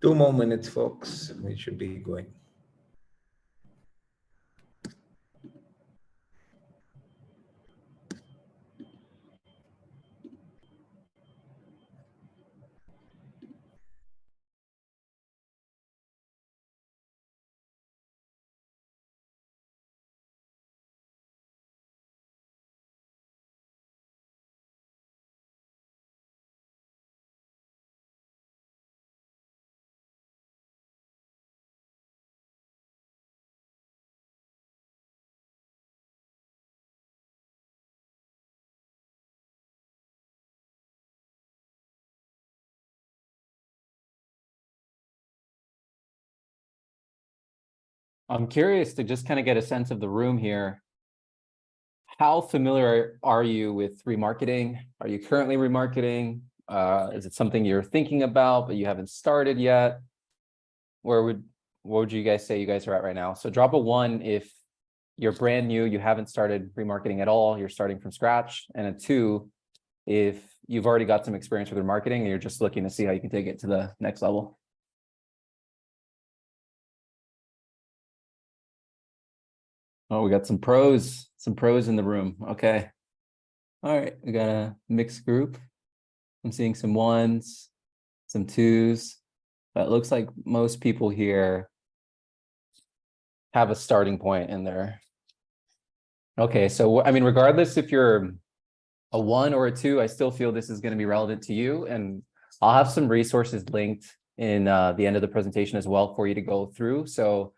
2 more minutes, folks. We should be going. I'm curious to just kind of get a sense of the room here. How familiar are you with remarketing? Are you currently remarketing? Is it something you're thinking about, but you haven't started yet? What would you guys say you guys are at right now? So drop a 1 if you're brand new, you haven't started remarketing at all, you're starting from scratch, and a 2 if you've already got some experience with remarketing and you're just looking to see how you can take it to the next level. Oh, we got some pros in the room. Okay. All right, we got a mixed group. I'm seeing some 1s, some 2s, but it looks like most people here have a starting point in there. Okay, so I mean, regardless if you're a 1 or a 2, I still feel this is going to be relevant to you, and I'll have some resources linked in the end of the presentation as well for you to go through. So,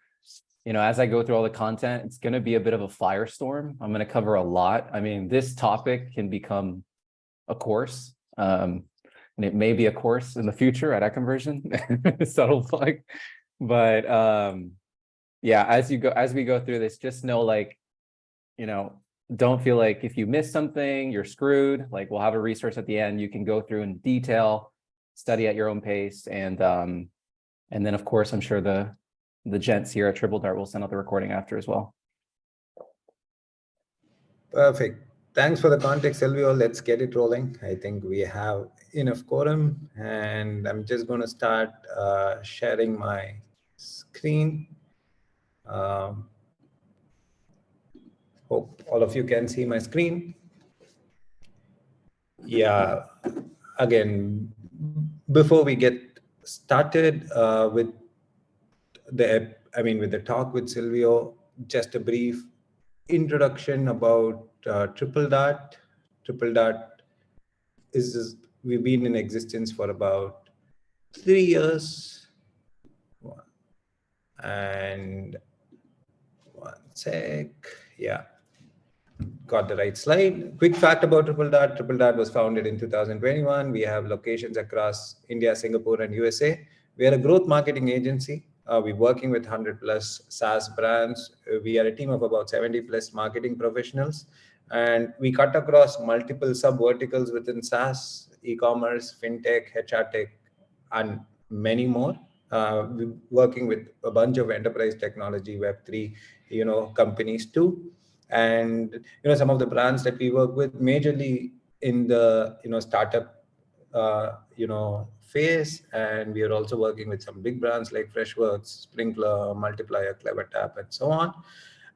you know, as I go through all the content, it's going to be a bit of a firestorm. I'm going to cover a lot. I mean, this topic can become a course, and it may be a course in the future at Conversion. Subtle plug, but yeah, as we go through this, just know, like, you know, don't feel like if you miss something, you're screwed. Like, we'll have a resource at the end. You can go through in detail, study at your own pace. And then of course, I'm sure the gents here at TripleDart will send out the recording after as well. Perfect. Thanks for the context, Silvio. Let's get it rolling. I think we have enough quorum, and I'm just going to start sharing my screen. Hope all of you can see my screen. Yeah. Again, before we get started with the talk with Silvio, just a brief introduction about TripleDart. TripleDart we've been in existence for about 3 years. And 1 sec. Yeah. Got the right slide. Quick fact about TripleDart. TripleDart was founded in 2021. We have locations across India, Singapore, and USA. We are a growth marketing agency. We're working with 100 plus SaaS brands. We are a team of about 70 plus marketing professionals. And we cut across multiple sub verticals within SaaS, e-commerce, fintech, HR tech, and many more. We're working with a bunch of enterprise technology, Web3, companies too. And some of the brands that we work with majorly in the startup phase, and we are also working with some big brands like Freshworks, Sprinkler, Multiplier, CleverTap, and so on.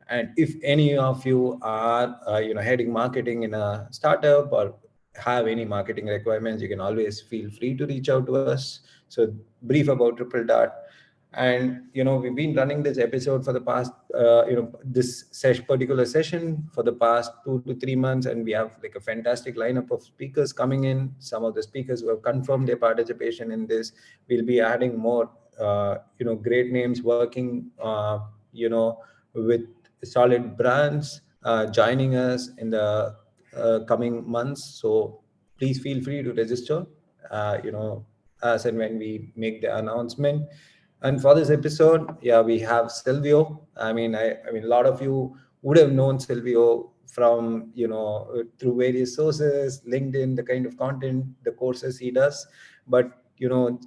And if any of you are heading marketing in a startup or have any marketing requirements, you can always feel free to reach out to us. So brief about TripleDart. And we've been running this episode for the past particular session for the past 2 to 3 months, and we have like a fantastic lineup of speakers coming in. Some of the speakers who have confirmed their participation in this. We'll be adding more great names working with solid brands joining us in the coming months. So please feel free to register as and when we make the announcement. And for this episode, yeah, we have Sylvio. I mean, a lot of you would have known Sylvio from, through various sources, LinkedIn, the kind of content, the courses he does. But,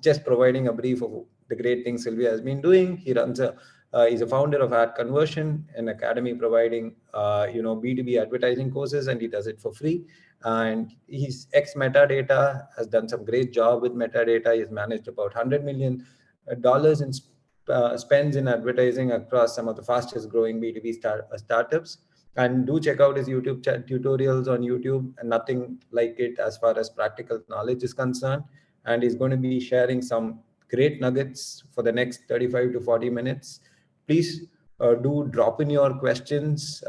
just providing a brief of the great things Sylvio has been doing. He's a founder of Ad Conversion, an academy providing, B2B advertising courses, and he does it for free. And he's ex-Metadata, has done some great job with Metadata. He's managed about 100 million dollars in spends in advertising across some of the fastest growing B2B startups. And do check out his YouTube tutorials on YouTube, and nothing like it as far as practical knowledge is concerned. And he's going to be sharing some great nuggets for the next 35 to 40 minutes. Please do drop in your questions.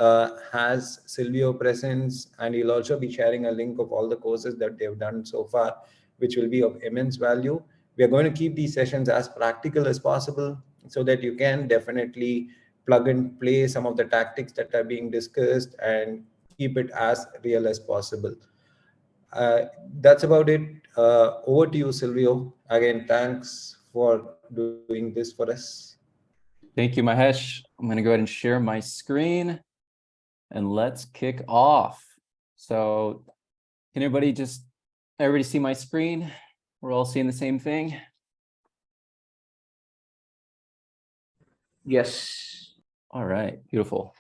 Has Silvio presence, and he'll also be sharing a link of all the courses that they've done so far, which will be of immense value. We are going to keep these sessions as practical as possible so that you can definitely plug and play some of the tactics that are being discussed and keep it as real as possible. Uh, that's about it. Over to you, Silvio. Again, thanks for doing this for us. Thank you, Mahesh. I'm going to go ahead and share my screen and let's kick off. So can everybody see my screen? We're all seeing the same thing? Yes. All right, beautiful.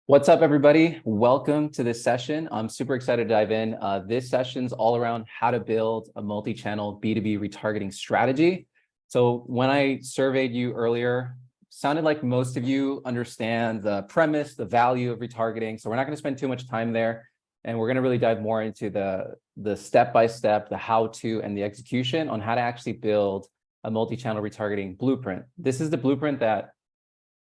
What's up, everybody? Welcome to this session. I'm super excited to dive in. This session's all around how to build a multi-channel B2B retargeting strategy. So when I surveyed you earlier, sounded like most of you understand the premise, the value of retargeting. So we're not going to spend too much time there. And we're going to really dive more into the step-by-step, the how-to, and the execution on how to actually build a multi-channel retargeting blueprint. This is the blueprint that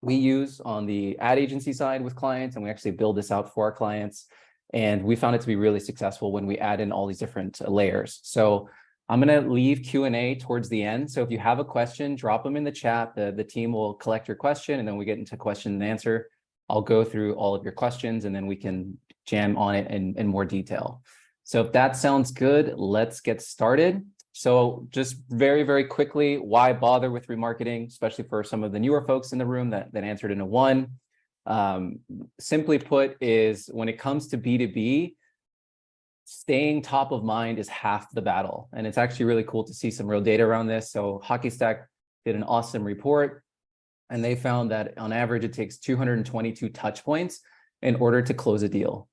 we use on the ad agency side with clients, and we actually build this out for our clients. And we found it to be really successful when we add in all these different layers. So I'm going to leave Q&A towards the end. So if you have a question, drop them in the chat. The team will collect your question, and then we get into question and answer. I'll go through all of your questions, and then we can jam on it in more detail. So if that sounds good, let's get started. So just very, very quickly, why bother with remarketing, especially for some of the newer folks in the room that answered in a one. Simply put is when it comes to B2B, staying top of mind is half the battle. And it's actually really cool to see some real data around this. So Hockey Stack did an awesome report, and they found that on average, it takes 222 touch points in order to close a deal,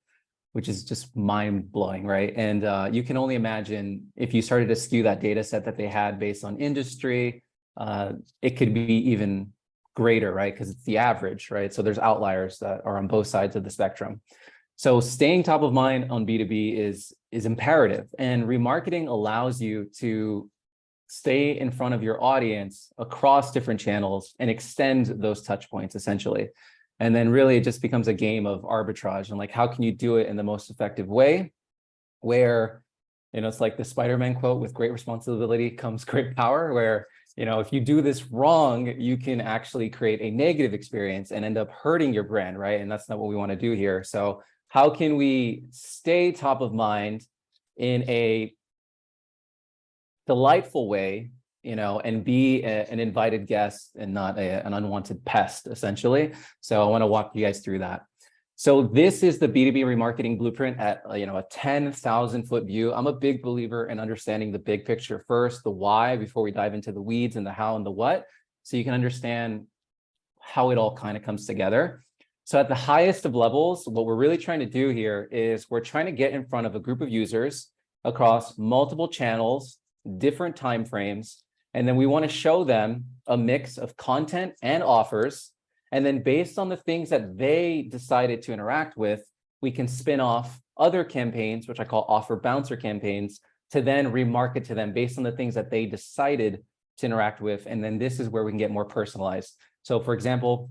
which is just mind-blowing, right? And you can only imagine if you started to skew that data set that they had based on industry, it could be even greater, right? Because it's the average, right? So there's outliers that are on both sides of the spectrum. So staying top of mind on B2B is imperative, and remarketing allows you to stay in front of your audience across different channels and extend those touch points essentially. And then really it just becomes a game of arbitrage and like, how can you do it in the most effective way where, it's like the Spider-Man quote, with great responsibility comes great power, where, if you do this wrong, you can actually create a negative experience and end up hurting your brand, right? And that's not what we want to do here. So how can we stay top of mind in a delightful way, and be an invited guest and not an unwanted pest, essentially. So I want to walk you guys through that. So this is the B2B remarketing blueprint at a 10,000-foot view. I'm a big believer in understanding the big picture first, the why, before we dive into the weeds and the how and the what, so you can understand how it all kind of comes together. So at the highest of levels, what we're really trying to do here is we're trying to get in front of a group of users across multiple channels, different time frames, and then we want to show them a mix of content and offers. And then based on the things that they decided to interact with, we can spin off other campaigns, which I call offer bouncer campaigns, to then remarket to them based on the things that they decided to interact with. And then this is where we can get more personalized. So for example,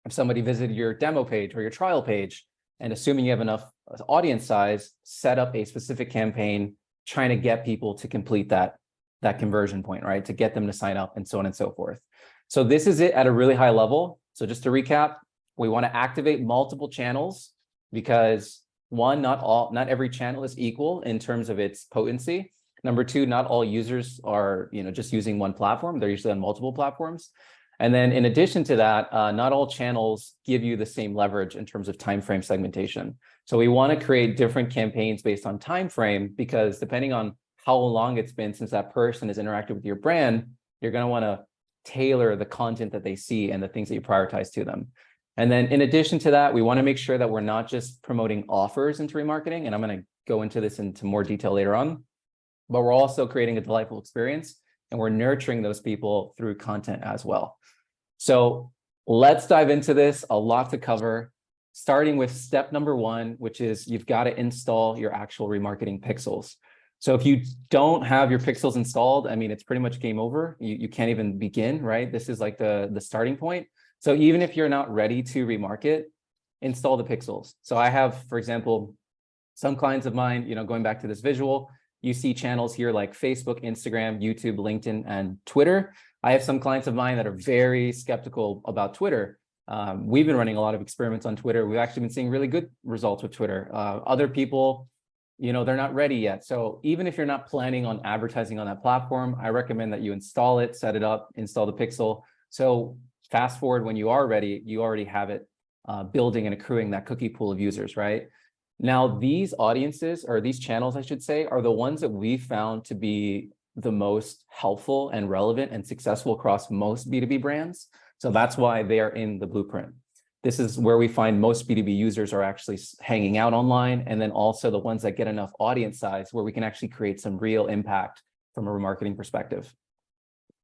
if somebody visited your demo page or your trial page, and assuming you have enough audience size, set up a specific campaign trying to get people to complete that conversion point, right? To get them to sign up and so on and so forth. So this is it at a really high level. So just to recap, we want to activate multiple channels because one, not every channel is equal in terms of its potency. Number two, not all users are, just using one platform. They're usually on multiple platforms. And then in addition to that, not all channels give you the same leverage in terms of time frame segmentation. So we want to create different campaigns based on time frame, because depending on how long it's been since that person has interacted with your brand, you're going to want to tailor the content that they see and the things that you prioritize to them. And then in addition to that, we want to make sure that we're not just promoting offers into remarketing, and I'm going to go into this into more detail later on, but we're also creating a delightful experience and we're nurturing those people through content as well. So let's dive into this. A lot to cover, starting with step number one, which is you've got to install your actual remarketing pixels. So if you don't have your pixels installed, I mean, it's pretty much game over. You can't even begin, right? This is like the starting point. So even if you're not ready to remarket, install the pixels. So I have, for example, some clients of mine, going back to this visual, you see channels here like Facebook, Instagram, YouTube, LinkedIn, and Twitter. I have some clients of mine that are very skeptical about Twitter. We've been running a lot of experiments on Twitter. We've actually been seeing really good results with Twitter. Other people, they're not ready yet. So even if you're not planning on advertising on that platform, I recommend that you install it, set it up, install the pixel. So fast forward when you are ready, you already have it building and accruing that cookie pool of users, right? Now, these audiences, or these channels, I should say, are the ones that we found to be the most helpful and relevant and successful across most B2B brands. So that's why they are in the blueprint. This is where we find most B2B users are actually hanging out online, and then also the ones that get enough audience size where we can actually create some real impact from a remarketing perspective.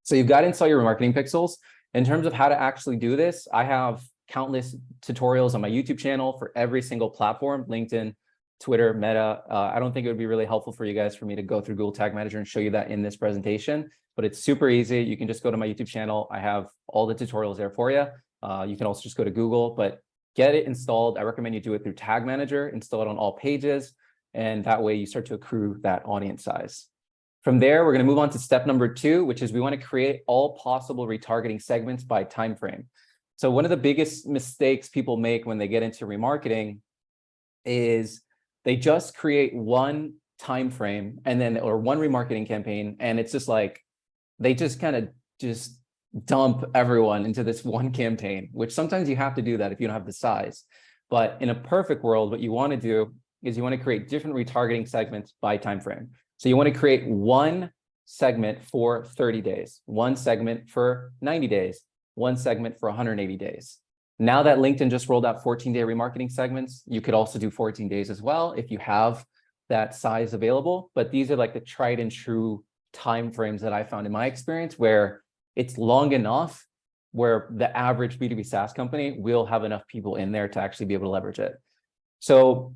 So you've got to install your remarketing pixels. In terms of how to actually do this, I have countless tutorials on my YouTube channel for every single platform, LinkedIn, Twitter, Meta. I don't think it would be really helpful for you guys for me to go through Google Tag Manager and show you that in this presentation, but it's super easy. You can just go to my YouTube channel. I have all the tutorials there for you. You can also just go to Google, but get it installed. I recommend you do it through Tag Manager, install it on all pages, and that way you start to accrue that audience size. From there, we're going to move on to step number 2, which is we want to create all possible retargeting segments by time frame. So one of the biggest mistakes people make when they get into remarketing is they just create one time frame or one remarketing campaign, and it's just like they just kind of just dump everyone into this one campaign, which sometimes you have to do that if you don't have the size. But in a perfect world, what you want to do is you want to create different retargeting segments by time frame. So you want to create one segment for 30 days, one segment for 90 days, one segment for 180 days. Now that LinkedIn just rolled out 14-day remarketing segments, you could also do 14 days as well if you have that size available. But these are like the tried and true timeframes that I found in my experience, where it's long enough where the average B2B SaaS company will have enough people in there to actually be able to leverage it. So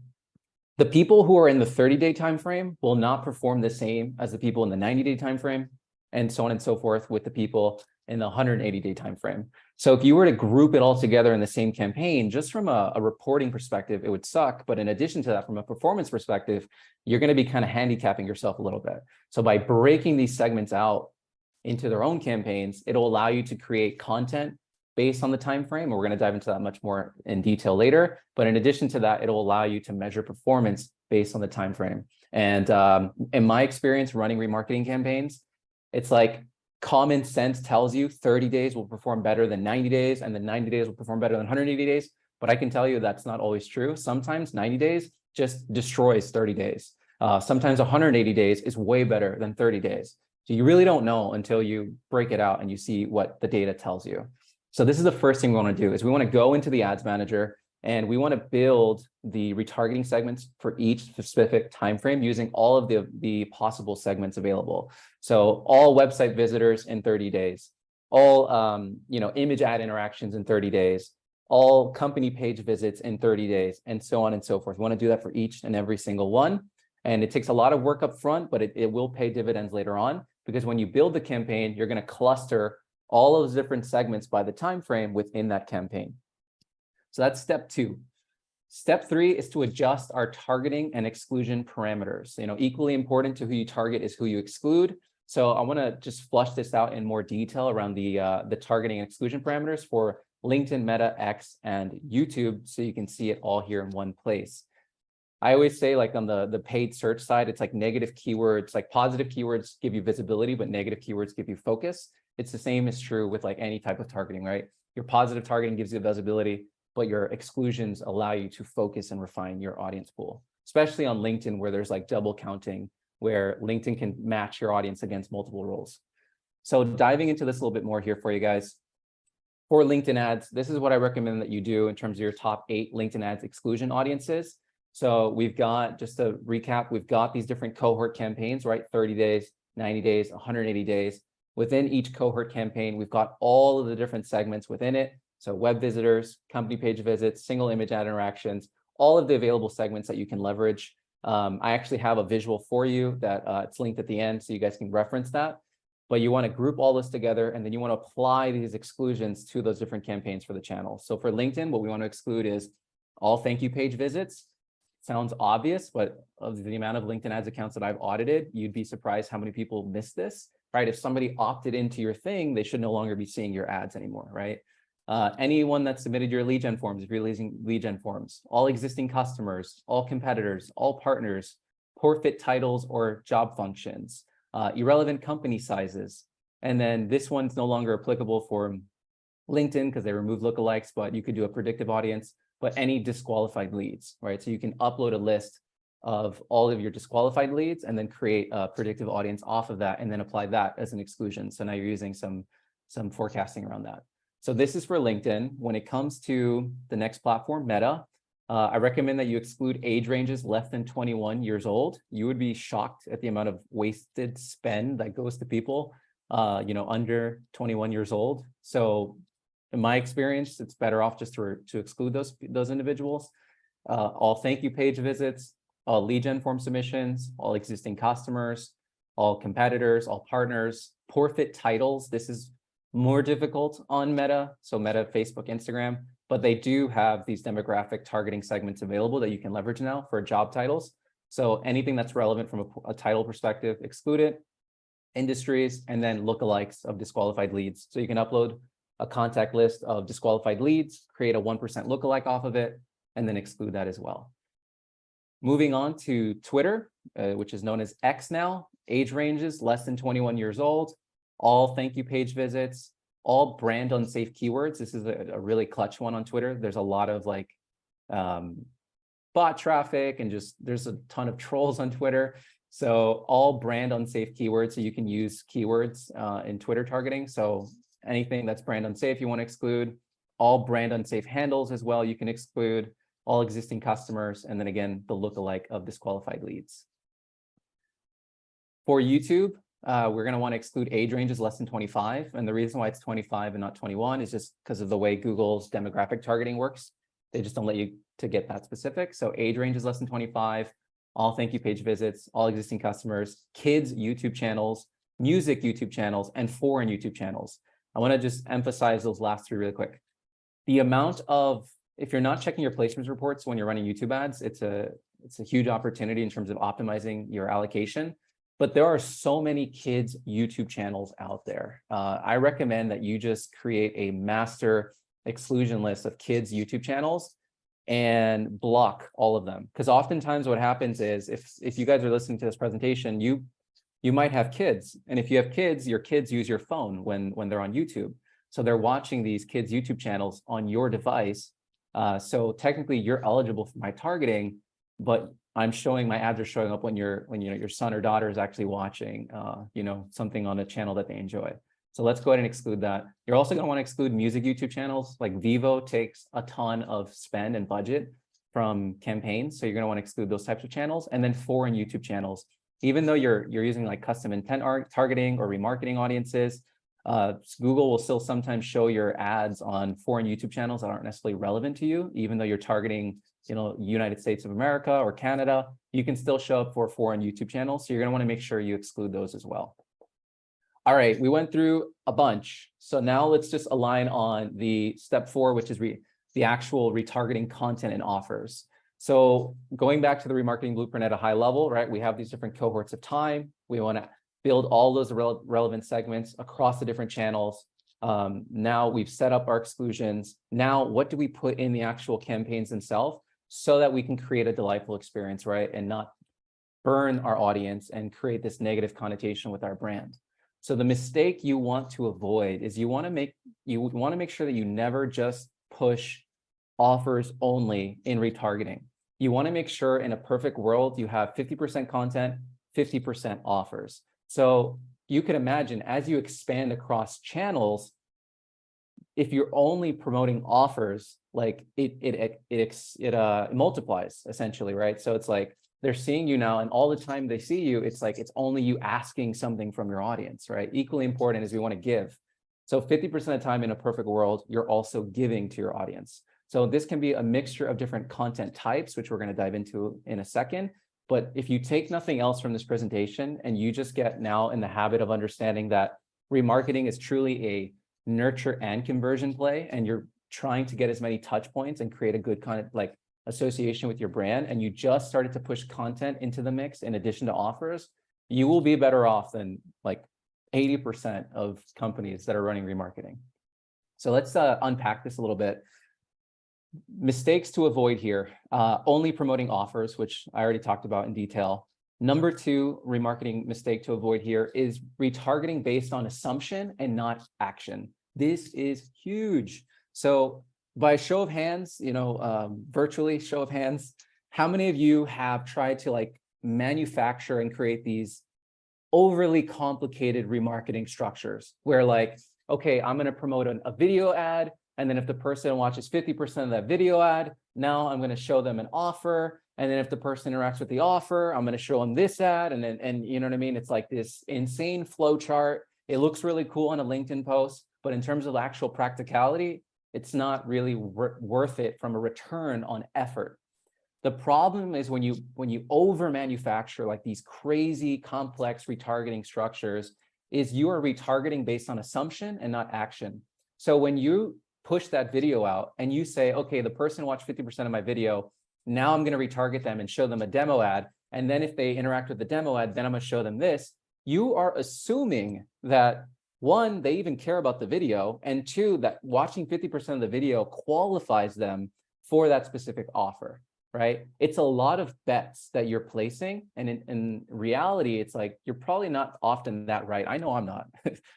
the people who are in the 30-day time frame will not perform the same as the people in the 90-day time frame, and so on and so forth with the people in the 180-day time frame. So if you were to group it all together in the same campaign, just from a reporting perspective, it would suck. But in addition to that, from a performance perspective, you're going to be kind of handicapping yourself a little bit. So by breaking these segments out into their own campaigns, it'll allow you to create content based on the time frame. We're going to dive into that much more in detail later. But in addition to that, it'll allow you to measure performance based on the time frame. And in my experience running remarketing campaigns, it's like common sense tells you 30 days will perform better than 90 days, and then 90 days will perform better than 180 days. But I can tell you that's not always true. Sometimes 90 days just destroys 30 days. Sometimes 180 days is way better than 30 days. So you really don't know until you break it out and you see what the data tells you. So this is the first thing we want to do, is we want to go into the ads manager and we want to build the retargeting segments for each specific time frame using all of the possible segments available. So all website visitors in 30 days, all image ad interactions in 30 days, all company page visits in 30 days, and so on and so forth. We want to do that for each and every single one. And it takes a lot of work up front, but it will pay dividends later on, because when you build the campaign, you're going to cluster all of those different segments by the time frame within that campaign. So that's step 2. Step 3 is to adjust our targeting and exclusion parameters. Equally important to who you target is who you exclude. So I want to just flush this out in more detail around the targeting and exclusion parameters for LinkedIn, Meta, X, and YouTube, so you can see it all here in one place. I always say, like on the paid search side, it's like negative keywords, like positive keywords give you visibility, but negative keywords give you focus. It's the same is true with like any type of targeting, right? Your positive targeting gives you visibility, but your exclusions allow you to focus and refine your audience pool, especially on LinkedIn, where there's like double counting, where LinkedIn can match your audience against multiple roles. So diving into this a little bit more here for you guys. For LinkedIn ads, this is what I recommend that you do in terms of your top 8 LinkedIn ads exclusion audiences. So we've got, just to recap, we've got these different cohort campaigns, right? 30 days, 90 days, 180 days. Within each cohort campaign, we've got all of the different segments within it. So web visitors, company page visits, single image ad interactions, all of the available segments that you can leverage. I actually have a visual for you that it's linked at the end so you guys can reference that. But you want to group all this together, and then you want to apply these exclusions to those different campaigns for the channel. So for LinkedIn, what we want to exclude is all thank you page visits. Sounds obvious, but of the amount of LinkedIn ads accounts that I've audited, you'd be surprised how many people miss this, right? If somebody opted into your thing, they should no longer be seeing your ads anymore, right? Anyone that submitted your lead gen forms, if you're using lead gen forms, all existing customers, all competitors, all partners, poor fit titles or job functions, irrelevant company sizes. And then this one's no longer applicable for LinkedIn because they removed lookalikes, but you could do a predictive audience, but any disqualified leads, right? So you can upload a list of all of your disqualified leads and then create a predictive audience off of that and then apply that as an exclusion. So now you're using some forecasting around that. So this is for LinkedIn. When it comes to the next platform, Meta, I recommend that you exclude age ranges less than 21 years old. You would be shocked at the amount of wasted spend that goes to people, under 21 years old. So in my experience, it's better off just to exclude those individuals. All thank you page visits, all lead gen form submissions, all existing customers, all competitors, all partners, poor fit titles. This is more difficult on Meta, so Meta, Facebook, Instagram, but they do have these demographic targeting segments available that you can leverage now for job titles. So anything that's relevant from a title perspective, exclude it. Industries, and then lookalikes of disqualified leads. So you can upload a contact list of disqualified leads, create a 1% lookalike off of it, and then exclude that as well. Moving on to Twitter, which is known as X now, age ranges less than 21 years old, all thank you page visits, all brand unsafe keywords. This is a really clutch one on Twitter. There's a lot of bot traffic and there's a ton of trolls on Twitter. So all brand unsafe keywords, so you can use keywords in Twitter targeting. So anything that's brand unsafe, you want to exclude. All brand unsafe handles as well, you can exclude. All existing customers, and then again, the lookalike of disqualified leads. For YouTube, we're going to want to exclude age ranges less than 25. And the reason why it's 25 and not 21 is just because of the way Google's demographic targeting works. They just don't let you to get that specific. So age ranges less than 25, all thank you page visits, all existing customers, kids YouTube channels, music YouTube channels, and foreign YouTube channels. I want to just emphasize those last three really quick. The amount of, if you're not checking your placements reports when you're running YouTube ads, it's a huge opportunity in terms of optimizing your allocation. But there are so many kids YouTube channels out there. I recommend that you just create a master exclusion list of kids YouTube channels and block all of them. Because oftentimes what happens is if you guys are listening to this presentation, you might have kids. And if you have kids, your kids use your phone when they're on YouTube. So they're watching these kids YouTube channels on your device. So technically you're eligible for my targeting, but I'm showing my ads are showing up when your son or daughter is actually watching something on a channel that they enjoy. So let's go ahead and exclude that. You're also going to want to exclude music YouTube channels. Like Vivo takes a ton of spend and budget from campaigns. So you're going to want to exclude those types of channels. And then foreign YouTube channels. Even though you're using like custom intent targeting or remarketing audiences, Google will still sometimes show your ads on foreign YouTube channels that aren't necessarily relevant to you, even though you're targeting, United States of America or Canada, you can still show up for foreign YouTube channels. So you're going to want to make sure you exclude those as well. All right, we went through a bunch. So now let's just align on the step 4, which is the actual retargeting content and offers. So going back to the remarketing blueprint at a high level, right? We have these different cohorts of time. We want to build all those relevant segments across the different channels. Now we've set up our exclusions. Now, what do we put in the actual campaigns themselves so that we can create a delightful experience, right? And not burn our audience and create this negative connotation with our brand. So the mistake you want to avoid is you want to make sure that you never just push offers only in retargeting. You want to make sure in a perfect world, you have 50% content, 50% offers. So you could imagine as you expand across channels, if you're only promoting offers, like it multiplies essentially, right? So it's like they're seeing you now, and all the time they see you, it's like it's only you asking something from your audience, right? Equally important is we want to give. So 50% of the time in a perfect world, you're also giving to your audience. So this can be a mixture of different content types, which we're going to dive into in a second. But if you take nothing else from this presentation and you just get now in the habit of understanding that remarketing is truly a nurture and conversion play, and you're trying to get as many touch points and create a good kind of like association with your brand, and you just started to push content into the mix in addition to offers, you will be better off than like 80% of companies that are running remarketing. So let's unpack this a little bit. Mistakes to avoid here: only promoting offers, which I already talked about in detail. Number two remarketing mistake to avoid here is retargeting based on assumption and not action. This is huge. So by show of hands, virtually show of hands, how many of you have tried to like manufacture and create these overly complicated remarketing structures where like, okay, I'm going to promote a video ad, and then if the person watches 50% of that video ad, now I'm going to show them an offer. And then if the person interacts with the offer, I'm going to show them this ad. And you know what I mean? It's like this insane flow chart. It looks really cool on a LinkedIn post, but in terms of actual practicality, it's not really worth it from a return on effort. The problem is when you over manufacture like these crazy complex retargeting structures, is you are retargeting based on assumption and not action. So when you push that video out and you say, okay, the person watched 50% of my video, now I'm going to retarget them and show them a demo ad. And then if they interact with the demo ad, then I'm going to show them this. You are assuming that one, they even care about the video, and two, that watching 50% of the video qualifies them for that specific offer, right? It's a lot of bets that you're placing. And in reality, it's like, you're probably not often that right. I know I'm not.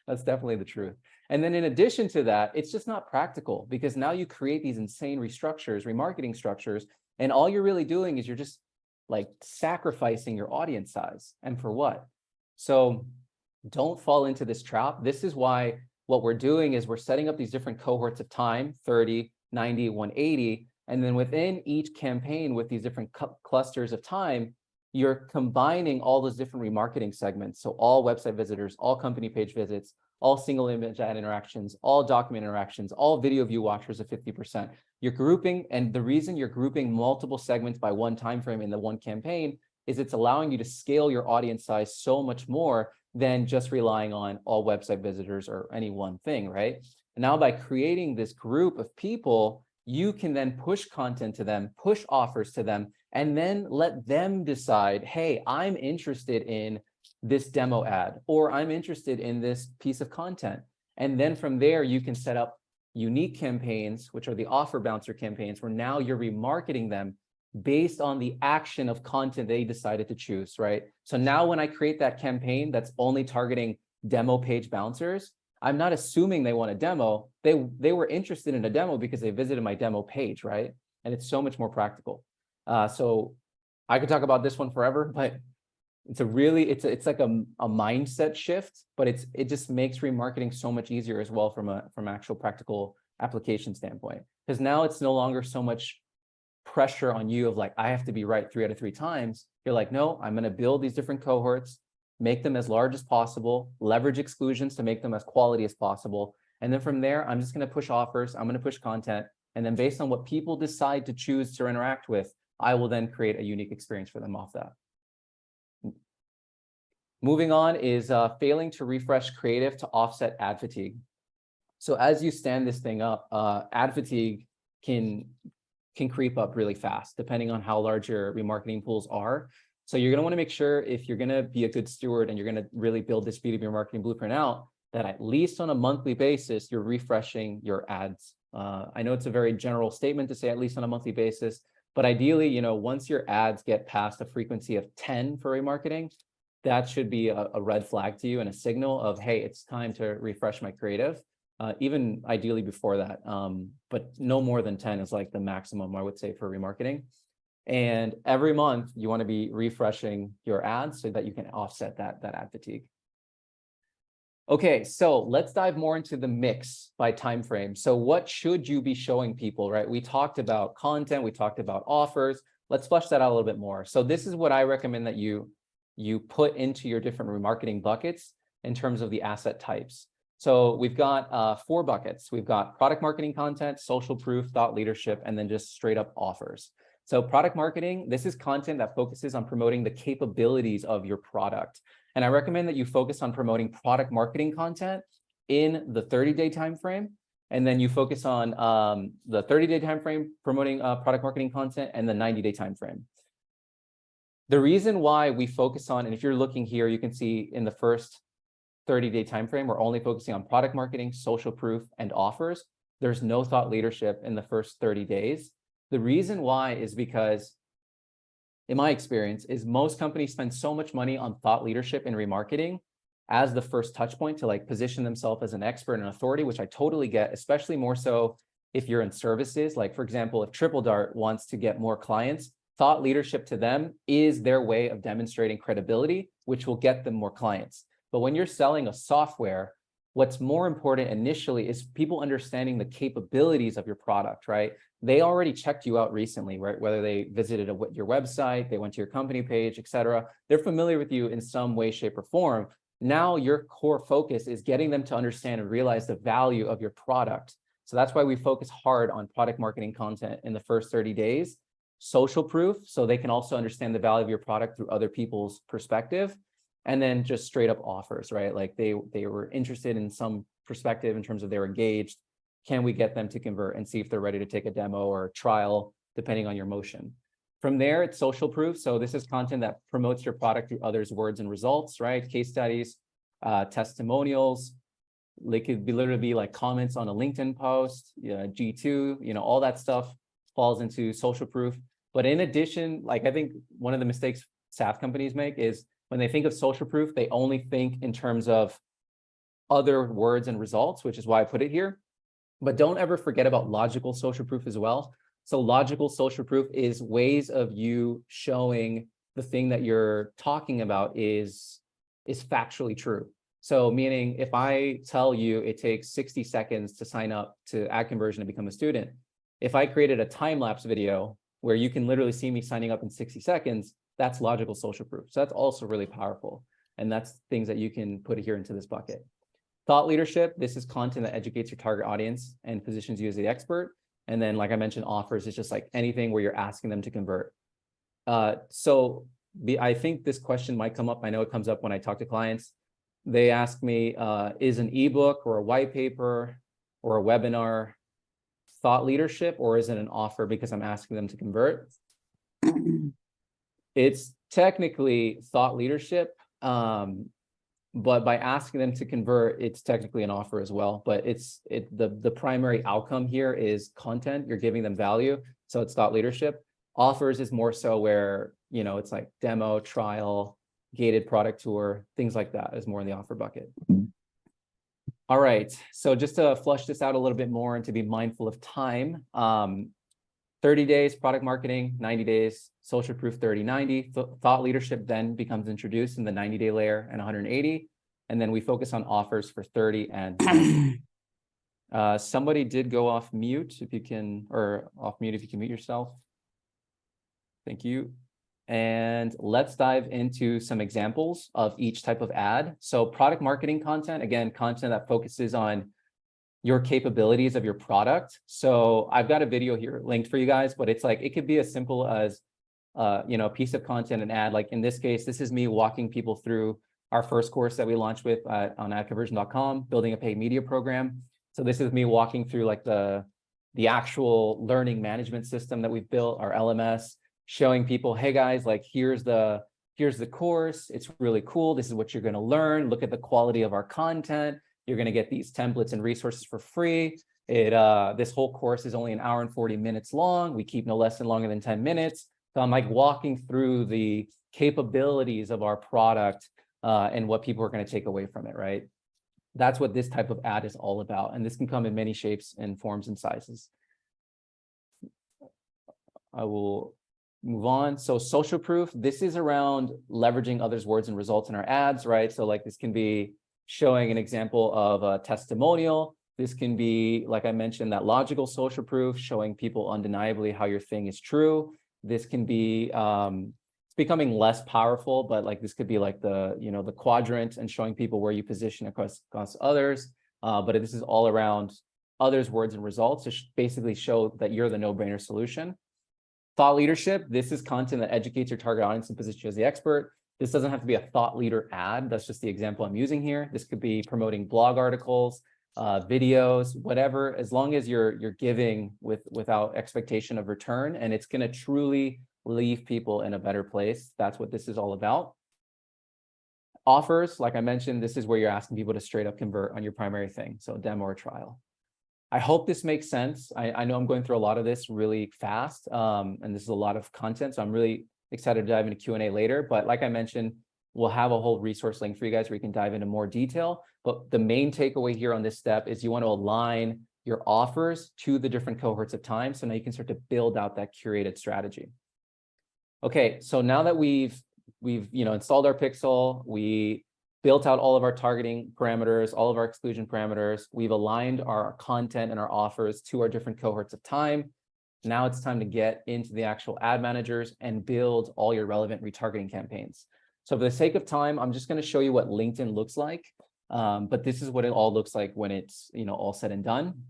That's definitely the truth. And then in addition to that, it's just not practical, because now you create these insane remarketing structures, and all you're really doing is you're just like sacrificing your audience size. And for what? So don't fall into this trap. This is why what we're doing is we're setting up these different cohorts of time, 30, 90, 180. And then within each campaign with these different clusters of time, you're combining all those different remarketing segments. So all website visitors, all company page visits, all single image ad interactions, all document interactions, all video view watchers of 50%. You're grouping, and the reason you're grouping multiple segments by one time frame in the one campaign is it's allowing you to scale your audience size so much more than just relying on all website visitors or any one thing, right? And now by creating this group of people, you can then push content to them, push offers to them, and then let them decide, hey, I'm interested in this demo ad, or I'm interested in this piece of content. And then from there, you can set up unique campaigns, which are the offer bouncer campaigns, where now you're remarketing them based on the action of content they decided to choose, right? So now when I create that campaign that's only targeting demo page bouncers, I'm not assuming they want a demo. They were interested in a demo because they visited my demo page, right? And it's so much more practical. So I could talk about this one forever, but it's like a mindset shift, but it just makes remarketing so much easier as well from actual practical application standpoint. Because now it's no longer so much pressure on you of like, I have to be right 3 out of 3 times. You're like, no, I'm going to build these different cohorts, make them as large as possible, leverage exclusions to make them as quality as possible. And then from there, I'm just going to push offers. I'm going to push content. And then based on what people decide to choose to interact with, I will then create a unique experience for them off that. Moving on is failing to refresh creative to offset ad fatigue. So as you stand this thing up, ad fatigue can creep up really fast, depending on how large your remarketing pools are. So you're going to want to make sure, if you're going to be a good steward and you're going to really build this B2B marketing blueprint out, that at least on a monthly basis, you're refreshing your ads. I know it's a very general statement to say at least on a monthly basis, but ideally, once your ads get past a frequency of 10 for remarketing, that should be a red flag to you and a signal of, hey, it's time to refresh my creative. Even ideally before that, but no more than 10 is like the maximum, I would say, for remarketing. And every month you want to be refreshing your ads so that you can offset that ad fatigue. Okay, so let's dive more into the mix by time frame. So what should you be showing people, right? We talked about content, we talked about offers. Let's flesh that out a little bit more. So this is what I recommend that you put into your different remarketing buckets in terms of the asset types. So we've got 4 buckets. We've got product marketing content, social proof, thought leadership, and then just straight up offers. So product marketing, this is content that focuses on promoting the capabilities of your product. And I recommend that you focus on promoting product marketing content in the 30-day time frame. And then you focus on the 30-day time frame promoting product marketing content and the 90-day time frame. The reason why we focus on, and if you're looking here, you can see in the first 30-day time frame, we're only focusing on product marketing, social proof, and offers. There's no thought leadership in the first 30 days. The reason why is because, in my experience, is most companies spend so much money on thought leadership and remarketing as the first touch point to like position themselves as an expert and authority, which I totally get, especially more so if you're in services. Like, for example, if TripleDart wants to get more clients, thought leadership to them is their way of demonstrating credibility, which will get them more clients. But when you're selling a software, what's more important initially is people understanding the capabilities of your product, right? They already checked you out recently, right? Whether they visited your website, they went to your company page, et cetera. They're familiar with you in some way, shape, or form. Now your core focus is getting them to understand and realize the value of your product. So that's why we focus hard on product marketing content in the first 30 days. Social proof, so they can also understand the value of your product through other people's perspective. And then just straight up offers, right? Like they were interested in some perspective in terms of they're engaged. Can we get them to convert and see if they're ready to take a demo or trial, depending on your motion? From there, it's social proof. So this is content that promotes your product through others' words and results, right? Case studies, testimonials. They could literally be like comments on a LinkedIn post, G2, all that stuff falls into social proof. But in addition, like I think one of the mistakes SaaS companies make is when they think of social proof, they only think in terms of other words and results, which is why I put it here. But don't ever forget about logical social proof as well. So logical social proof is ways of you showing the thing that you're talking about is factually true. So meaning if I tell you it takes 60 seconds to sign up to ad conversion and become a student, if I created a time-lapse video where you can literally see me signing up in 60 seconds, that's logical social proof. So that's also really powerful. And that's things that you can put here into this bucket. Thought leadership, this is content that educates your target audience and positions you as the expert. And then, like I mentioned, offers is just like anything where you're asking them to convert. I think this question might come up. I know it comes up when I talk to clients. They ask me, is an ebook or a white paper or a webinar thought leadership, or is it an offer because I'm asking them to convert? It's technically thought leadership, but by asking them to convert, it's technically an offer as well. But the primary outcome here is content. You're giving them value, so it's thought leadership. Offers is more so where it's like demo, trial, gated product tour, things like that is more in the offer bucket. All right, so just to flush this out a little bit more and to be mindful of time, 30 days product marketing, 90 days social proof, 30-90. Thought leadership then becomes introduced in the 90-day layer and 180. And then we focus on offers for 30 and 90. Somebody did go off mute if you can, or off mute if you can mute yourself. Thank you. And let's dive into some examples of each type of ad. So product marketing content, again, content that focuses on your capabilities of your product. So I've got a video here linked for you guys, but it's like, it could be as simple as, a piece of content, an ad. Like in this case, this is me walking people through our first course that we launched with on adconversion.com, building a paid media program. So this is me walking through like the actual learning management system that we've built, our LMS, showing people, hey guys, like here's the course. It's really cool. This is what you're going to learn. Look at the quality of our content. You're going to get these templates and resources for free. This whole course is only 1 hour and 40 minutes long. We keep no lesson longer than 10 minutes. So I'm like walking through the capabilities of our product and what people are going to take away from it, right? That's what this type of ad is all about. And this can come in many shapes and forms and sizes. I will move on. So social proof, this is around leveraging others' words and results in our ads, right? So like this can be showing an example of a testimonial. This can be, like I mentioned, that logical social proof, showing people undeniably how your thing is true. This can be, it's becoming less powerful, but like this could be like the, the quadrant and showing people where you position across others. But this is all around others' words and results to basically show that you're the no-brainer solution. Thought leadership, this is content that educates your target audience and positions you as the expert. This doesn't have to be a thought leader ad. That's just the example I'm using here. This could be promoting blog articles, videos, whatever, as long as you're giving without expectation of return, and it's going to truly leave people in a better place. That's what this is all about. Offers, like I mentioned, this is where you're asking people to straight up convert on your primary thing, so demo or trial. I hope this makes sense. I know I'm going through a lot of this really fast, and this is a lot of content, so I'm really excited to dive into Q&A later. But like I mentioned, we'll have a whole resource link for you guys where you can dive into more detail. But the main takeaway here on this step is you want to align your offers to the different cohorts of time, so now you can start to build out that curated strategy. Okay, so now that we've installed our pixel, we built out all of our targeting parameters, all of our exclusion parameters. We've aligned our content and our offers to our different cohorts of time. Now it's time to get into the actual ad managers and build all your relevant retargeting campaigns. So for the sake of time, I'm just going to show you what LinkedIn looks like. But this is what it all looks like when it's all said and done.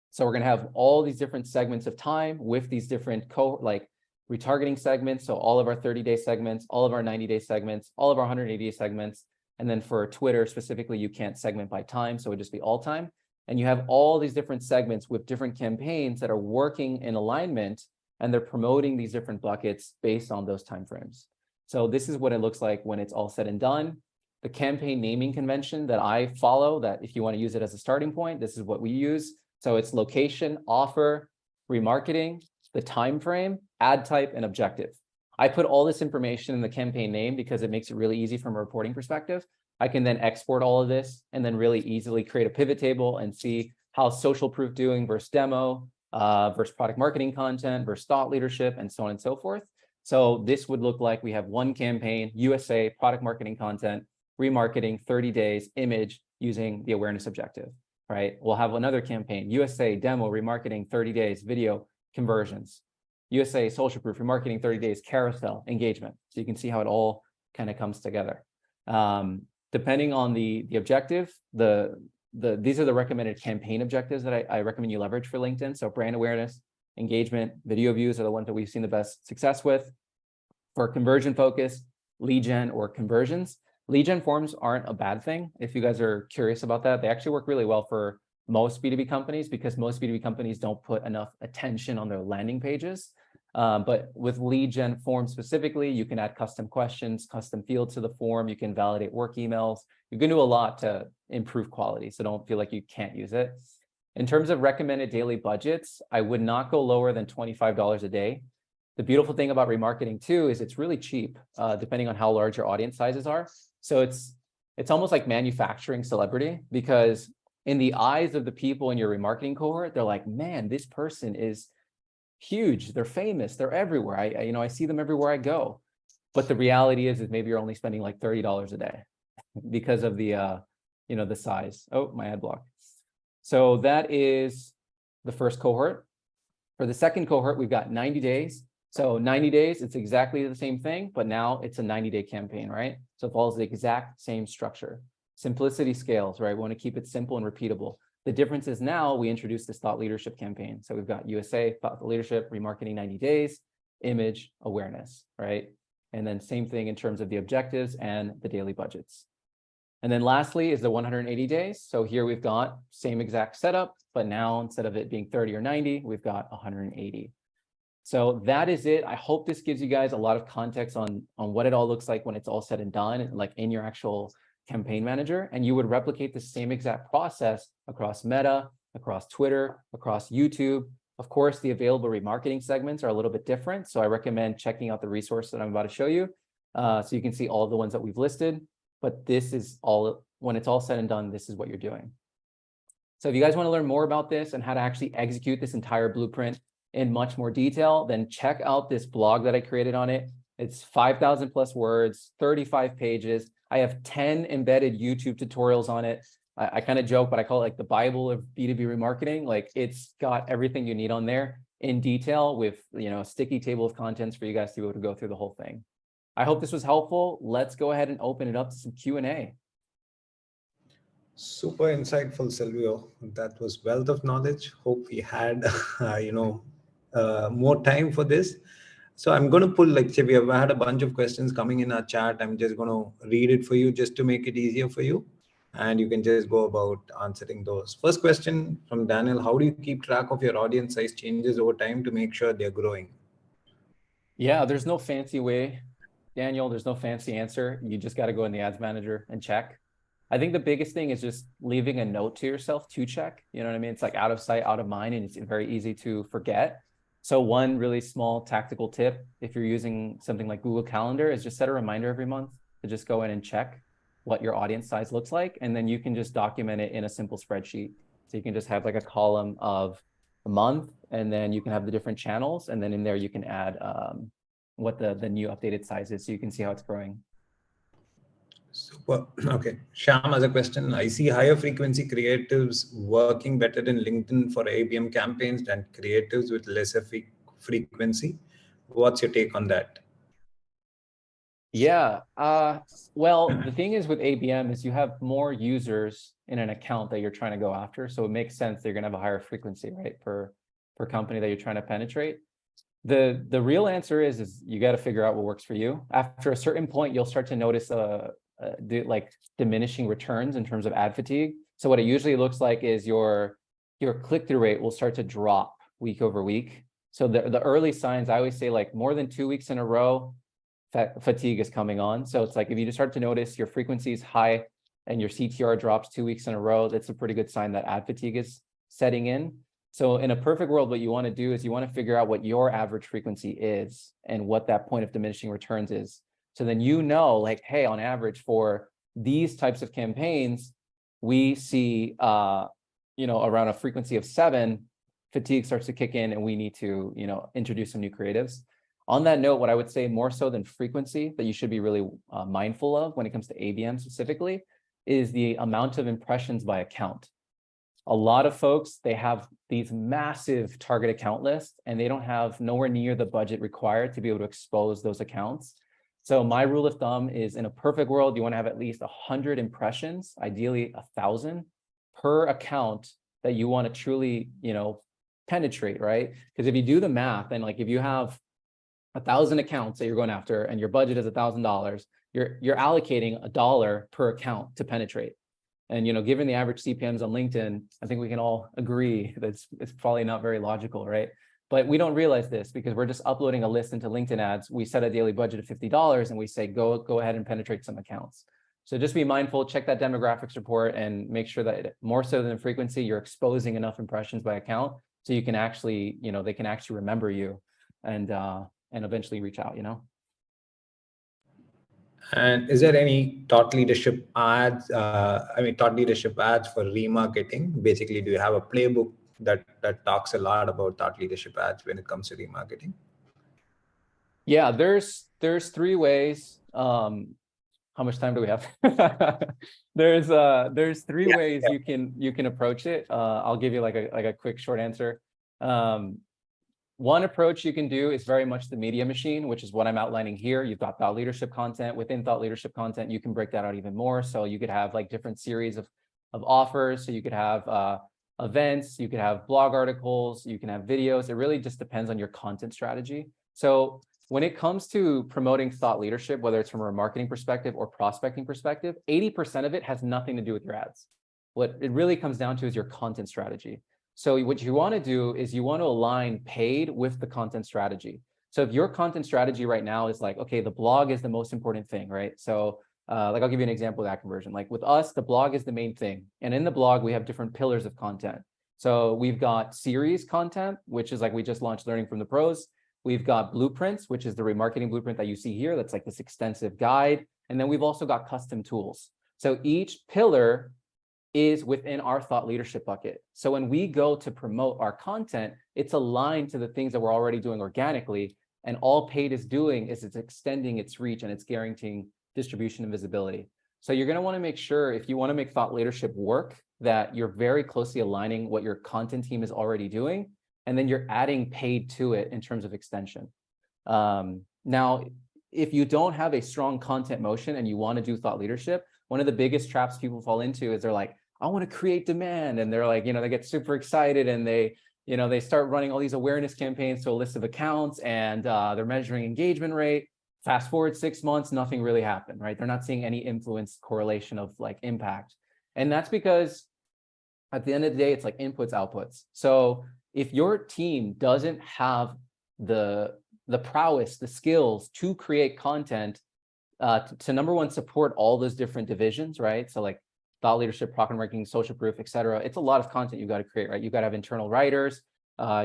So we're going to have all these different segments of time with these different retargeting segments. So all of our 30-day segments, all of our 90-day segments, all of our 180-day segments. And then for Twitter specifically, you can't segment by time, so it would just be all time. And you have all these different segments with different campaigns that are working in alignment, and they're promoting these different buckets based on those timeframes. So this is what it looks like when it's all said and done. The campaign naming convention that I follow, that if you want to use it as a starting point, this is what we use. So it's location, offer, remarketing, the time frame, ad type, and objective. I put all this information in the campaign name because it makes it really easy from a reporting perspective. I can then export all of this and then really easily create a pivot table and see how social proof doing versus demo, versus product marketing content, versus thought leadership, and so on and so forth. So this would look like we have one campaign, USA, product marketing content, remarketing, 30 days, image, using the awareness objective, right? We'll have another campaign, USA, demo, remarketing, 30 days, video, conversions. USA, social proof, remarketing, 30 days, carousel, engagement. So you can see how it all kind of comes together. Depending on the objective, these are the recommended campaign objectives that I recommend you leverage for LinkedIn. So brand awareness, engagement, video views are the ones that we've seen the best success with. For conversion focus, lead gen or conversions. Lead gen forms aren't a bad thing. If you guys are curious about that, they actually work really well for most B2B companies because most B2B companies don't put enough attention on their landing pages. But with lead gen form specifically, you can add custom questions, custom fields to the form. You can validate work emails. You can do a lot to improve quality, so don't feel like you can't use it. In terms of recommended daily budgets, I would not go lower than $25 a day. The beautiful thing about remarketing too is it's really cheap, depending on how large your audience sizes are. So it's almost like manufacturing celebrity, because in the eyes of the people in your remarketing cohort, they're like, man, this person is huge. They're famous. They're everywhere. I see them everywhere I go. But the reality is maybe you're only spending like $30 a day because of the size. Oh, my ad block. So that is the first cohort. For the second cohort, we've got 90 days. So 90 days, it's exactly the same thing, but now it's a 90-day campaign, right? So it follows the exact same structure. Simplicity scales, right? We want to keep it simple and repeatable. The difference is now we introduce this thought leadership campaign. So we've got USA, thought leadership, remarketing 90 days, image, awareness, right? And then same thing in terms of the objectives and the daily budgets. And then lastly is the 180 days. So here we've got same exact setup, but now instead of it being 30 or 90, we've got 180. So that is it. I hope this gives you guys a lot of context on what it all looks like when it's all said and done, like in your actual campaign manager. And you would replicate the same exact process across Meta, across Twitter, across YouTube. Of course, the available remarketing segments are a little bit different. So I recommend checking out the resource that I'm about to show you. So you can see all the ones that we've listed. But this is all, when it's all said and done, this is what you're doing. So if you guys want to learn more about this and how to actually execute this entire blueprint in much more detail, then check out this blog that I created on it. It's 5,000 plus words, 35 pages. I have 10 embedded YouTube tutorials on it. I kind of joke, but I call it like the Bible of B2B remarketing. Like it's got everything you need on there in detail with, a sticky table of contents for you guys to be able to go through the whole thing. I hope this was helpful. Let's go ahead and open it up to some Q&A. Super insightful, Silvio. That was wealth of knowledge. Hope we had, more time for this. So I'm going to pull, say we have had a bunch of questions coming in our chat. I'm just going to read it for you just to make it easier for you. And you can just go about answering those. First question from Daniel: how do you keep track of your audience size changes over time to make sure they're growing? Yeah, there's no fancy way, Daniel. There's no fancy answer. You just got to go in the ads manager and check. I think the biggest thing is just leaving a note to yourself to check. You know what I mean? It's like out of sight, out of mind, and it's very easy to forget. So one really small tactical tip, if you're using something like Google Calendar, is just set a reminder every month to just go in and check what your audience size looks like. And then you can just document it in a simple spreadsheet. So you can just have like a column of a month, and then you can have the different channels. And then in there, you can add what the new updated size is, so you can see how it's growing. Super. Okay. Sham has a question. I see higher frequency creatives working better in LinkedIn for ABM campaigns than creatives with lesser frequency. What's your take on that? Yeah. Well, the thing is with ABM is you have more users in an account that you're trying to go after. So it makes sense that you're going to have a higher frequency, right, per company that you're trying to penetrate. The real answer is you got to figure out what works for you. After a certain point, you'll start to notice like diminishing returns in terms of ad fatigue. So what it usually looks like is your click-through rate will start to drop week over week. So the early signs, I always say, like more than 2 weeks in a row, fatigue is coming on. So it's like if you just start to notice your frequency is high and your CTR drops 2 weeks in a row, that's a pretty good sign that ad fatigue is setting in. So in a perfect world, what you want to do is you want to figure out what your average frequency is and what that point of diminishing returns is. So then like, hey, on average for these types of campaigns, we see around a frequency of 7, fatigue starts to kick in, and we need to introduce some new creatives. On that note, what I would say more so than frequency that you should be really mindful of when it comes to ABM specifically is the amount of impressions by account. A lot of folks, they have these massive target account lists, and they don't have nowhere near the budget required to be able to expose those accounts. So my rule of thumb is, in a perfect world, you want to have at least 100 impressions, ideally 1,000 per account that you want to truly, penetrate, right? Because if you do the math, and like if you have 1,000 accounts that you're going after and your budget is $1,000, you're allocating $1 per account to penetrate. And given the average CPMs on LinkedIn, I think we can all agree that it's probably not very logical, right? But we don't realize this because we're just uploading a list into LinkedIn ads. We set a daily budget of $50 and we say, go ahead and penetrate some accounts. So just be mindful, check that demographics report, and make sure that more so than frequency, you're exposing enough impressions by account so you can actually, they can actually remember you and eventually reach out, And is there any thought leadership ads? Thought leadership ads for remarketing. Basically, do you have a playbook that talks a lot about thought leadership ads when it comes to remarketing? Yeah, there's 3 ways. How much time do we have? There's 3 ways you can approach it. I'll give you like a quick short answer. One approach you can do is very much the media machine, which is what I'm outlining here. You've got thought leadership content. Within thought leadership content, you can break that out even more. So you could have like different series of offers. So you could have events, you could have blog articles, you can have videos. It really just depends on your content strategy. So when it comes to promoting thought leadership, whether it's from a marketing perspective or prospecting perspective, 80% of it has nothing to do with your ads. What it really comes down to is your content strategy. So what you want to do is you want to align paid with the content strategy. So if your content strategy right now is like, okay, the blog is the most important thing, right? So like I'll give you an example of that conversion. Like with us, the blog is the main thing. And in the blog, we have different pillars of content. So we've got series content, which is like we just launched Learning from the Pros. We've got blueprints, which is the remarketing blueprint that you see here. That's like this extensive guide. And then we've also got custom tools. So each pillar is within our thought leadership bucket. So when we go to promote our content, it's aligned to the things that we're already doing organically. And all paid is doing is it's extending its reach and it's guaranteeing distribution and visibility. So you're going to want to make sure, if you want to make thought leadership work, that you're very closely aligning what your content team is already doing, and then you're adding paid to it in terms of extension. Now, if you don't have a strong content motion and you want to do thought leadership, one of the biggest traps people fall into is they're like, I want to create demand. And they're like, they get super excited and they start running all these awareness campaigns to a list of accounts, and they're measuring engagement rate. Fast forward 6 months, nothing really happened, right? They're not seeing any influence correlation of like impact. And that's because at the end of the day, it's like inputs, outputs. So if your team doesn't have the prowess, the skills to create content, to number one, support all those different divisions, right? So like thought leadership, product marketing, social proof, et cetera. It's a lot of content you've got to create, right? You've got to have internal writers.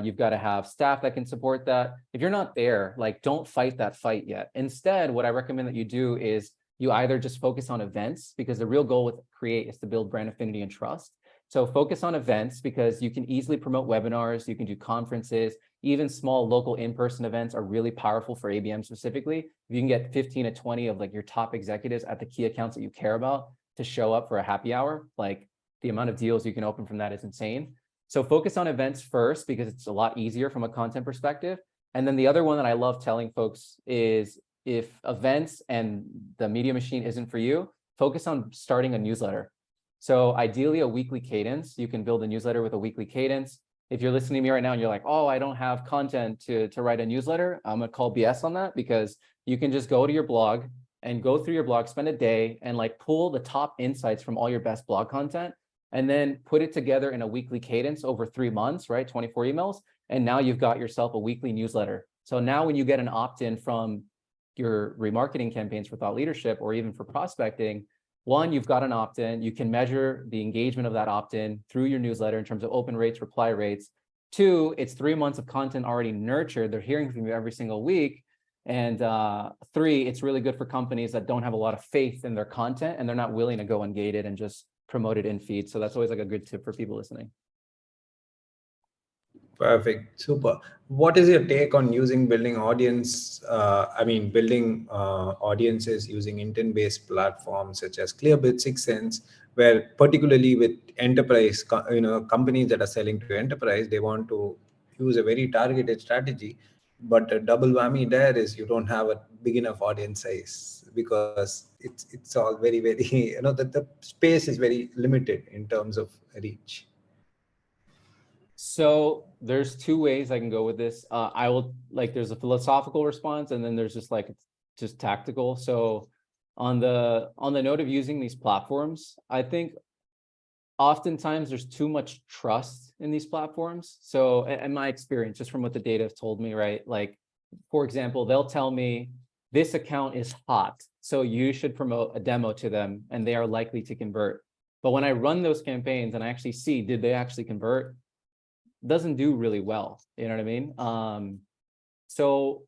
You've got to have staff that can support that. If you're not there, like, don't fight that fight yet. Instead, what I recommend that you do is you either just focus on events, because the real goal with Create is to build brand affinity and trust. So focus on events because you can easily promote webinars, you can do conferences, even small local in-person events are really powerful for ABM specifically. If you can get 15 to 20 of like your top executives at the key accounts that you care about to show up for a happy hour, like the amount of deals you can open from that is insane. So focus on events first because it's a lot easier from a content perspective. And then the other one that I love telling folks is, if events and the media machine isn't for you, focus on starting a newsletter. So ideally a weekly cadence. You can build a newsletter with a weekly cadence. If you're listening to me right now and you're like, oh, I don't have content to write a newsletter, I'm gonna call BS on that, because you can just go to your blog and go through your blog, spend a day and like pull the top insights from all your best blog content, and then put it together in a weekly cadence over 3 months, right? 24 emails. And now you've got yourself a weekly newsletter. So now when you get an opt-in from your remarketing campaigns for thought leadership or even for prospecting, one, you've got an opt-in. You can measure the engagement of that opt-in through your newsletter in terms of open rates, reply rates. Two, it's 3 months of content already nurtured. They're hearing from you every single week. And three, it's really good for companies that don't have a lot of faith in their content and they're not willing to go ungated and just promote it in feed. So that's always like a good tip for people listening. Perfect. Super. What is your take on building audiences using intent-based platforms such as Clearbit, 6sense, where particularly with enterprise, companies that are selling to enterprise, they want to use a very targeted strategy, but a double whammy there is you don't have a big enough audience size because it's all very, very, the space is very limited in terms of reach. So there's 2 ways I can go with this. I will there's a philosophical response and then there's just tactical. So on the note of using these platforms, I think oftentimes there's too much trust in these platforms. So in my experience, just from what the data have told me, right? Like, for example, they'll tell me this account is hot, so you should promote a demo to them and they are likely to convert. But when I run those campaigns and I actually see, did they actually convert? Doesn't do really well. You know what I mean? So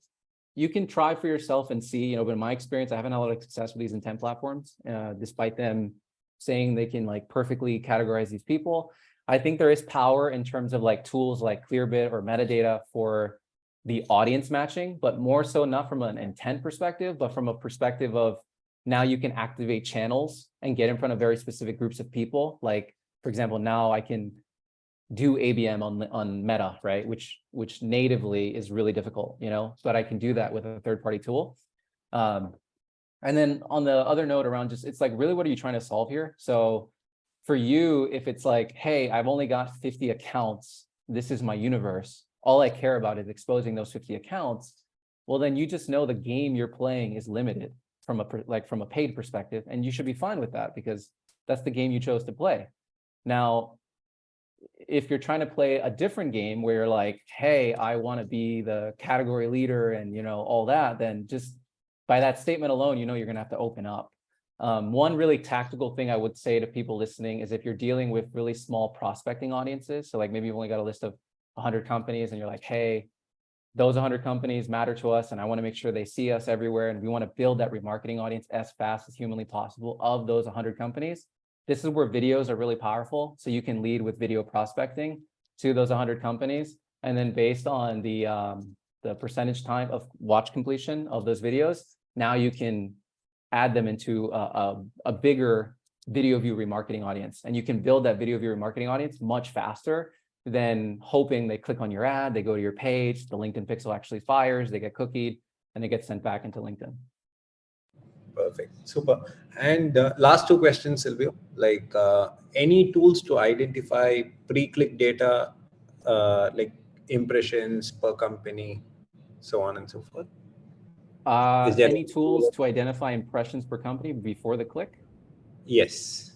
you can try for yourself and see, but in my experience, I haven't had a lot of success with these intent platforms, despite them saying they can like perfectly categorize these people. I think there is power in terms of like tools like Clearbit or metadata for the audience matching, but more so not from an intent perspective, but from a perspective of now you can activate channels and get in front of very specific groups of people. Like, for example, now I can do ABM on Meta, right? Which natively is really difficult, but I can do that with a third-party tool. And then on the other note around it's like, really, what are you trying to solve here? So for you, if it's like, hey, I've only got 50 accounts, this is my universe, all I care about is exposing those 50 accounts, well, then you just know the game you're playing is limited from a paid perspective, and you should be fine with that because that's the game you chose to play. Now, if you're trying to play a different game where you're like, hey, I want to be the category leader and, all that, then just by that statement alone, you're going to have to open up. One really tactical thing I would say to people listening is if you're dealing with really small prospecting audiences, so like maybe you've only got a list of 100 companies and you're like, hey, those 100 companies matter to us and I want to make sure they see us everywhere and we want to build that remarketing audience as fast as humanly possible of those 100 companies. This is where videos are really powerful. So you can lead with video prospecting to those 100 companies. And then based on the the percentage time of watch completion of those videos, now you can add them into a bigger video view remarketing audience. And you can build that video view remarketing audience much faster than hoping they click on your ad, they go to your page, the LinkedIn pixel actually fires, they get cookied, and they get sent back into LinkedIn. Perfect. Super. And last two questions, Silvio. Like any tools to identify pre-click data, like impressions per company, so on and so forth? Is there Any tools to identify impressions per company before the click? Yes.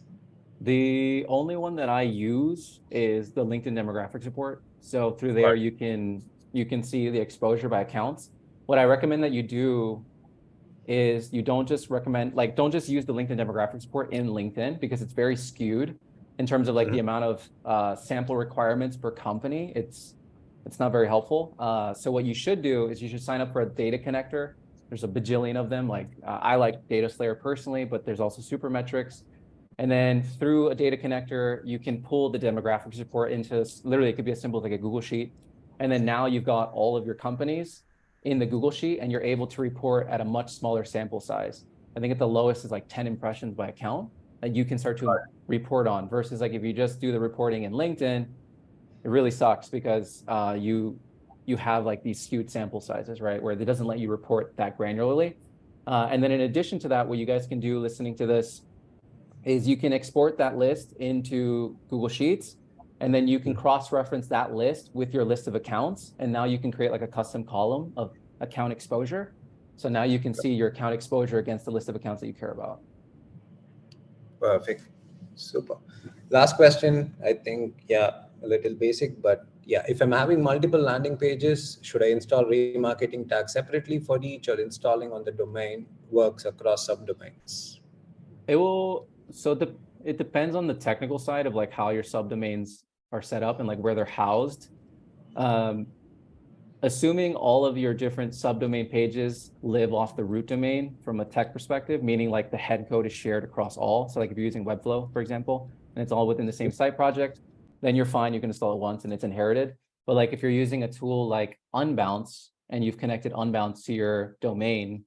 The only one that I use is the LinkedIn demographics report. So through there, Right. you can see the exposure by accounts. What I recommend that you do is you don't just don't just use the LinkedIn demographics report in LinkedIn, because it's very skewed in terms of like the amount of sample requirements per company. It's not very helpful. So what you should do is you should sign up for a data connector. There's a bajillion of them. Like I like Data Slayer personally, but there's also Supermetrics. And then through a data connector, you can pull the demographics report into, literally, it could be as simple as like a Google Sheet. And then now you've got all of your companies in the Google Sheet, and you're able to report at a much smaller sample size. I think at the lowest is like 10 impressions by account that you can start to report on, versus like if you just do the reporting in LinkedIn, it really sucks because you have like these skewed sample sizes, right? Where it doesn't let you report that granularly. And then in addition to that, what you guys can do listening to this is you can export that list into Google Sheets, and then you can cross-reference that list with your list of accounts. And now you can create like a custom column of account exposure. So now you can see your account exposure against the list of accounts that you care about. Perfect. Super. Last question, I think, yeah, a little basic, but yeah, if I'm having multiple landing pages, should I install remarketing tags separately for each, or installing on the domain works across subdomains? It depends on the technical side of like how your subdomains are set up and like where they're housed. Assuming all of your different subdomain pages live off the root domain from a tech perspective, meaning like the head code is shared across all. So like if you're using Webflow, for example, and it's all within the same site project, then you're fine. You can install it once and it's inherited. But like if you're using a tool like Unbounce and you've connected Unbounce to your domain,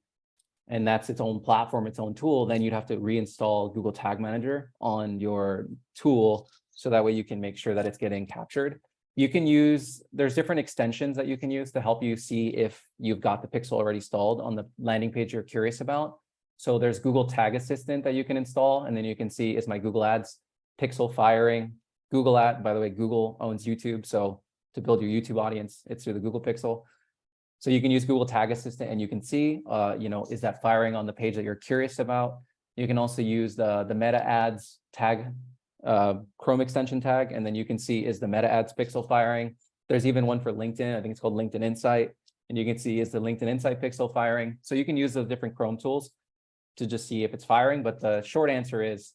and that's its own platform, its own tool, then you'd have to reinstall Google Tag Manager on your tool. So that way you can make sure that it's getting captured. You can use, there's different extensions that you can use to help you see if you've got the pixel already installed on the landing page you're curious about. So there's Google Tag Assistant that you can install, and then you can see, is my Google Ads pixel firing? Google Ad, by the way, Google owns YouTube. So to build your YouTube audience, it's through the Google Pixel. So you can use Google Tag Assistant and you can see, is that firing on the page that you're curious about? You can also use the meta ads tag, Chrome extension tag, and then you can see, is the meta ads pixel firing? There's even one for LinkedIn. I think it's called LinkedIn Insight. And you can see, is the LinkedIn Insight pixel firing? So you can use those different Chrome tools to just see if it's firing. But the short answer is,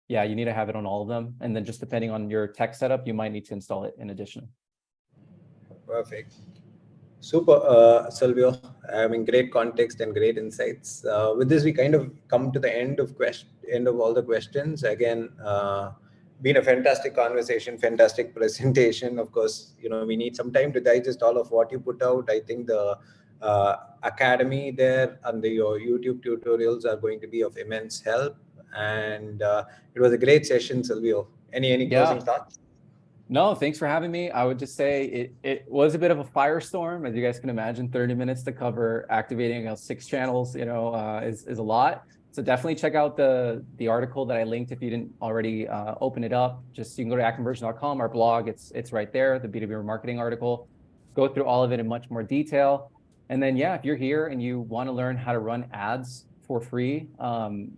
yeah, you need to have it on all of them. And then just depending on your tech setup, you might need to install it in addition. Perfect. Super, Sylvio. I mean, great context and great insights. With this, we kind of come to the end of all the questions. Again, been a fantastic conversation, fantastic presentation. Of course, we need some time to digest all of what you put out. I think the academy there and your YouTube tutorials are going to be of immense help. And it was a great session, Silvio. Any closing thoughts? No, thanks for having me. I would just say it was a bit of a firestorm, as you guys can imagine. 30 minutes to cover activating 6 channels, is a lot. So definitely check out the article that I linked if you didn't already open it up. Just you can go to acconversion.com, our blog. It's right there, the B2B remarketing article. Go through all of it in much more detail. And then, yeah, if you're here and you want to learn how to run ads for free,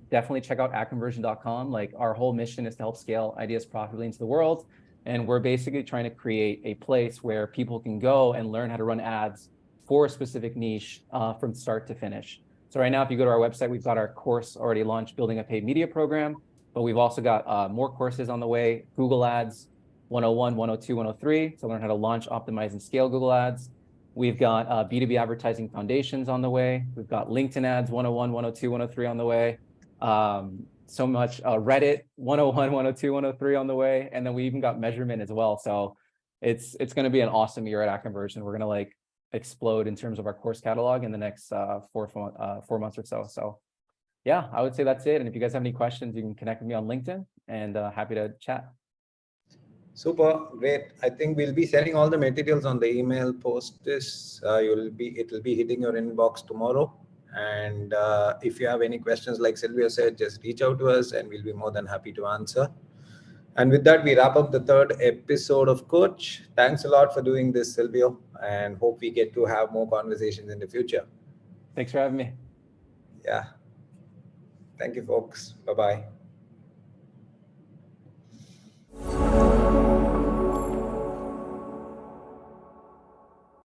definitely check out acconversion.com. Like, our whole mission is to help scale ideas profitably into the world. And we're basically trying to create a place where people can go and learn how to run ads for a specific niche from start to finish. So right now, if you go to our website, we've got our course already launched, Building a Paid Media Program, but we've also got more courses on the way, Google Ads 101, 102, 103, to learn how to launch, optimize, and scale Google Ads. We've got B2B advertising foundations on the way. We've got LinkedIn Ads 101, 102, 103 on the way. So much Reddit 101, 102, 103 on the way. And then we even got measurement as well. So it's going to be an awesome year at Acconversion. We're going to explode in terms of our course catalog in the next 4 months or so. So yeah, I would say that's it. And if you guys have any questions, you can connect with me on LinkedIn, and happy to chat. Super great. I think we'll be sending all the materials on the email post this. It will be hitting your inbox tomorrow. And if you have any questions, like Sylvio said, just reach out to us and we'll be more than happy to answer. And with that, we wrap up the 3rd episode of Coach. Thanks a lot for doing this, Silvio, and hope we get to have more conversations in the future. Thanks for having me. Yeah. Thank you, folks. Bye-bye.